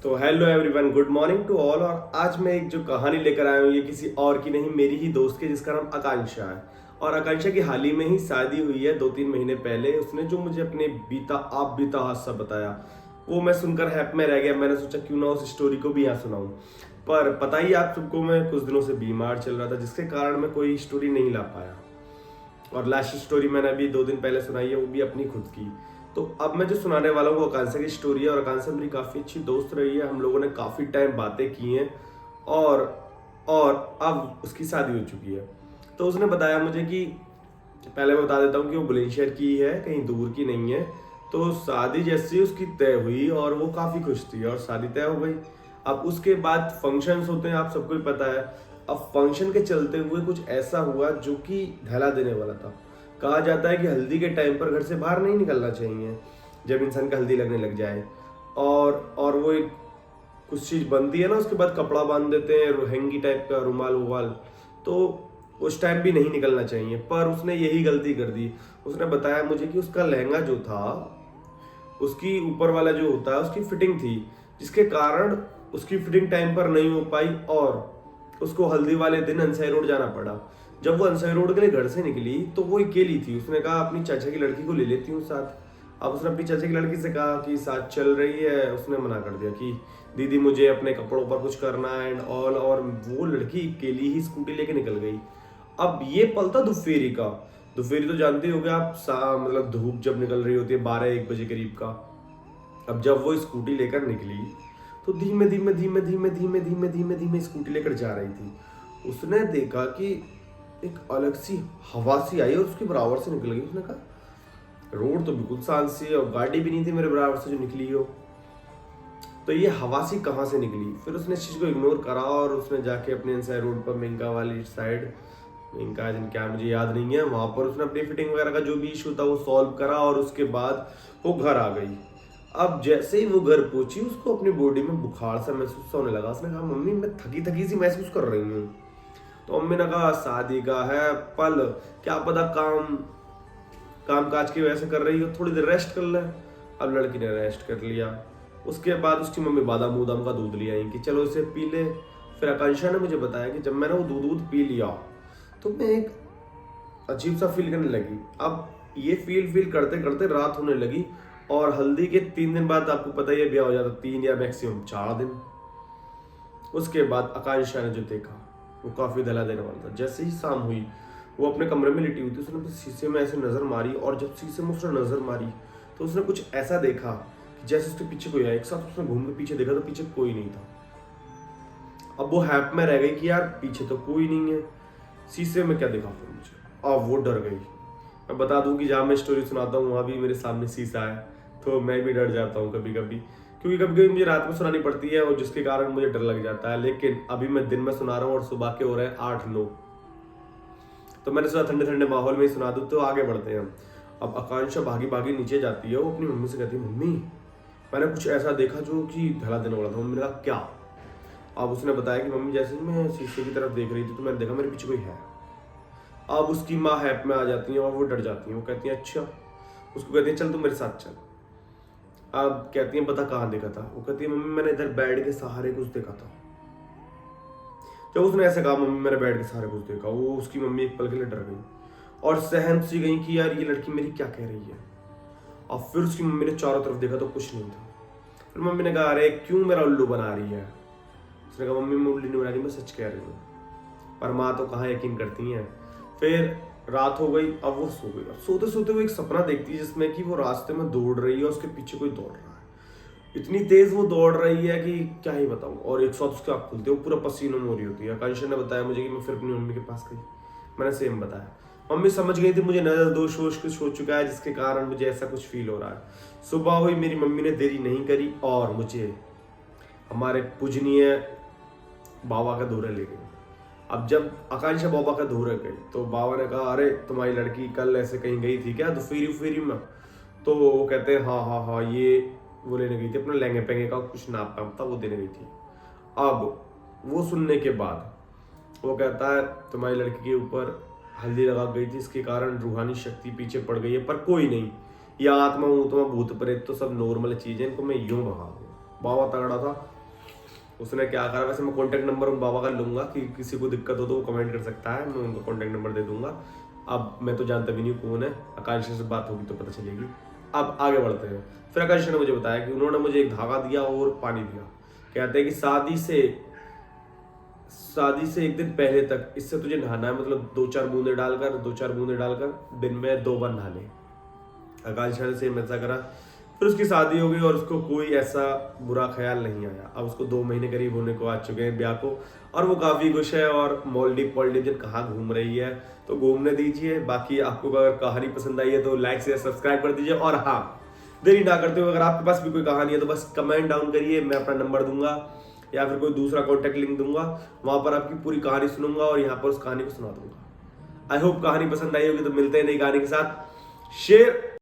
तो hello everyone, good morning to all. और आज मैं एक जो कहानी लेकर आया हूँ ये किसी और की नहीं, मेरी ही दोस्त की, जिसका नाम आकांक्षा है। और आकांक्षा की हाल ही में ही शादी हुई है 2-3 महीने पहले। उसने जो मुझे अपने बीता हादसा बताया वो मैं सुनकर हैप में रह गया। मैंने सोचा क्यों ना उस स्टोरी को भी यहाँ सुनाऊं। पर पता ही आप सबको, मैं कुछ दिनों से बीमार चल रहा था, जिसके कारण मैं कोई स्टोरी नहीं ला पाया। और लास्ट स्टोरी मैंने अभी 2 दिन पहले सुनाई है, वो भी अपनी खुद की। तो अब मैं जो सुनाने वाला हूँ वो आकांक्षा की स्टोरी है। और आकांक्षा मेरी काफ़ी अच्छी दोस्त रही है, हम लोगों ने काफ़ी टाइम बातें की हैं। और और अब उसकी शादी हो चुकी है। तो उसने बताया मुझे कि, पहले मैं बता देता हूँ कि वो बुलंदशहर की है, कहीं दूर की नहीं है। तो शादी जैसी उसकी तय हुई और वो काफ़ी खुश थी और शादी तय हो गई। अब उसके बाद फंक्शंस होते हैं, आप सबको ही पता है। अब फंक्शन के चलते हुए कुछ ऐसा हुआ जो कि धैला देने वाला था। कहा जाता है कि हल्दी के टाइम पर घर से बाहर नहीं निकलना चाहिए, जब इंसान का हल्दी लगने लग जाए। और वो एक कुछ चीज़ बनती है ना, उसके बाद कपड़ा बांध देते हैं, रोहंगी टाइप का, रुमाल वुमाल। तो उस टाइम भी नहीं निकलना चाहिए, पर उसने यही गलती कर दी। उसने बताया मुझे कि उसका लहंगा जो था, उसकी ऊपर वाला जो होता है उसकी फिटिंग थी, जिसके कारण उसकी फिटिंग टाइम पर नहीं हो पाई और उसको हल्दी वाले दिन अंसाई रोड जाना पड़ा। जब वो अंसाई रोड के लिए घर से निकली तो वो अकेली थी। उसने कहा अपनी चाचा की लड़की को ले लेती हूँ साथ। अब उसने अपनी चाचा की लड़की से कहा कि साथ चल रही है। उसने मना कर दिया कि दीदी मुझे अपने कपड़ों पर कुछ करना है एंड ऑल। और वो लड़की अकेली ही स्कूटी लेके निकल गई। अब ये पल था दोपहरी का। दोपहरी तो जानते होगे आप, मतलब धूप जब निकल रही होती है 12-1 बजे करीब का। अब जब वो स्कूटी लेकर निकली तो धीमे धीमे धीमे धीमे धीमे धीमे धीमे धीमे स्कूटी लेकर जा रही थी। उसने देखा कि एक अलग सी हवा सी आई और उसके बराबर से निकल गई। उसने कहा रोड तो बिल्कुल शांत सी है और गाड़ी भी नहीं थी मेरे बराबर से जो निकली हो, तो ये हवा सी कहाँ से निकली। फिर उसने इस चीज़ को इग्नोर करा और उसने जाके अपने इंसाइड रोड पर मेंका वाली साइड, मेंका क्या मुझे याद नहीं है, वहाँ पर उसने अपनी फिटिंग वगैरह का जो भी इशू था वो सॉल्व करा और उसके बाद वो घर आ गई। अब जैसे ही वो घर पहुंची उसको अपनी बॉडी में बुखार सा महसूस होने लगा। उसने कहा मम्मी मैं थकी थकी सी महसूस कर रही हूँ। तो मम्मी ने कहा शादी का है पल, क्या पता काम काम काज की वजह से कर रही हो, थोड़ी देर रेस्ट कर ले। अब लड़की ने रेस्ट कर लिया। उसके बाद उसकी मम्मी बादाम उदाम का दूध ले आई कि चलो इसे पी ले। फिर आकांक्षा ने मुझे बताया कि जब मैंने वो दूध पी लिया तो मैं एक अजीब सा फील करने लगी। अब ये फील करते करते रात होने लगी और हल्दी के 3 दिन बाद आपको पता ही है ब्याह हो जाता, 3 या मैक्सिमम 4 दिन। उसके बाद आकांक्षा ने जो देखा वो काफी दला देने वाला था। जैसे ही शाम हुई वो अपने कमरे में लेटी हुई थी। उसने अपने शीशे में ऐसे नजर मारी और जब शीशे में उसने नजर मारी तो उसने कुछ ऐसा देखा कि जैसे उसके पीछे कोई आया। एक साथ उसने घूम के पीछे देखा तो पीछे कोई नहीं था। अब वो हैप में रह गई कि यार पीछे तो कोई नहीं है, शीशे में क्या देखा फिर मुझे। अब वो डर गई। मैं बता दूं कि जहाँ मैं स्टोरी सुनाता हूँ वहाँ भी मेरे सामने शीशा है, तो मैं भी डर जाता हूँ कभी कभी, क्योंकि कभी कभी मुझे रात में सुनानी पड़ती है और जिसके कारण मुझे डर लग जाता है। लेकिन अभी मैं दिन में सुना रहा हूँ और सुबह के हो रहे हैं 8-9, तो मैंने सोचा ठंडे ठंडे माहौल में ही सुना दूँ। तो आगे बढ़ते हैं। अब आकांक्षा भागी भागी नीचे जाती है। वो अपनी मम्मी से कहती है मम्मी मैंने कुछ ऐसा देखा जो कि धला देने वाला था। मम्मी ने कहा क्या। अब उसने बताया कि मम्मी जैसे ही मैं शीशे की तरफ देख रही थी तो मैंने देखा मेरे पीछे कोई है। अब उसकी माँ हैप में आ जाती है और वो डर जाती है। वो कहती है अच्छा। उसको कहती है चल तू मेरे साथ चल। अब कहती है पता कहाँ देखा था। वो कहती है मम्मी मैंने इधर बेड के सहारे कुछ देखा था। जब उसने ऐसे कहा मम्मी मैंने बेड के सहारे कुछ देखा, वो उसकी मम्मी एक पल के लिए डर गई और सहम सी गई कि यार ये लड़की मेरी क्या कह रही है। और फिर उसकी मम्मी ने चारों तरफ देखा तो कुछ नहीं था। फिर मम्मी ने कहा अरे क्यों मेरा उल्लू बना रही है। उसने कहा मम्मी मैं उल्लू नहीं बना रही, मैं सच कह रही हूँ। पर माँ तो कहाँ यकीन करती हैं। फिर रात हो गई। अब वो सो गई। अब सोते सोते वो एक सपना देखती है जिसमें कि वो रास्ते में दौड़ रही है और उसके पीछे कोई दौड़ रहा है। इतनी तेज वो दौड़ रही है कि क्या ही बताऊं। और एक साथ उसकी आँख खुलती है, वो पूरा पसीनों में हो रही होती है। आकांक्षा ने बताया मुझे कि मैं फिर अपनी मम्मी के पास गई। मैंने सेम बताया। मम्मी समझ गई थी मुझे नजर दोष वोश कुछ हो चुका है जिसके कारण मुझे ऐसा कुछ फील हो रहा है। सुबह हुई, मेरी मम्मी ने देरी नहीं करी और मुझे हमारे पूजनीय बाबा का दौरे ले गई। अब जब आकांक्षा बाबा का दौरे गई तो बाबा ने कहा अरे तुम्हारी लड़की कल ऐसे कहीं गई थी क्या दोपहरी में। तो वो कहते हैं हाँ हाँ हाँ, ये वो लेने गई थी अपने लहंगे पहंगे का कुछ नाप पाप था वो देने गई थी। अब वो सुनने के बाद वो कहता है तुम्हारी लड़की के ऊपर हल्दी लगा गई थी, इसके कारण रूहानी शक्ति पीछे पड़ गई है, पर कोई नहीं, ये आत्मा उत्मा भूत प्रेत तो सब नॉर्मल चीजें, इनको मैं यूं भगा दूं। बाबा तगड़ा था। उसने क्या करा, वैसे मैं कॉन्टैक्ट नंबर उन बाबा का लूंगा कि किसी को दिक्कत हो तो वो कमेंट कर सकता है, मैं उनको कॉन्टैक्ट नंबर दे दूंगा। अब मैं तो जानता भी नहीं कौन है, आकांक्षा से बात होगी तो पता चलेगी। अब आगे बढ़ते हैं। फिर आकांक्षा ने मुझे बताया कि उन्होंने मुझे एक धागा दिया और पानी दिया। कहते हैं कि शादी से एक दिन पहले तक इससे तुझे नहाना है, मतलब 2-4 बूंदे डालकर दिन में 2 बार नहा ले। आकांक्षा ने सेम ऐसा करा। फिर उसकी शादी हो गई और उसको कोई ऐसा बुरा ख्याल नहीं आया। अब उसको 2 महीने करीब होने को आ चुके हैं ब्याह को, और वो काफ़ी खुश है और मालदीव जब कहाँ घूम रही है तो घूमने दीजिए। बाकी आपको अगर कहानी पसंद आई है तो लाइक शेयर सब्सक्राइब कर दीजिए। और हाँ, देरी ना करते हुए अगर आपके पास भी कोई कहानी है तो बस कमेंट डाउन करिए, मैं अपना नंबर दूंगा या फिर कोई दूसरा कॉन्टैक्ट लिंक दूंगा, वहां पर आपकी पूरी कहानी सुनूंगा और यहाँ पर उस कहानी को सुना दूंगा। आई होप कहानी पसंद आई होगी। तो मिलते हैं नई कहानी के साथ। शेयर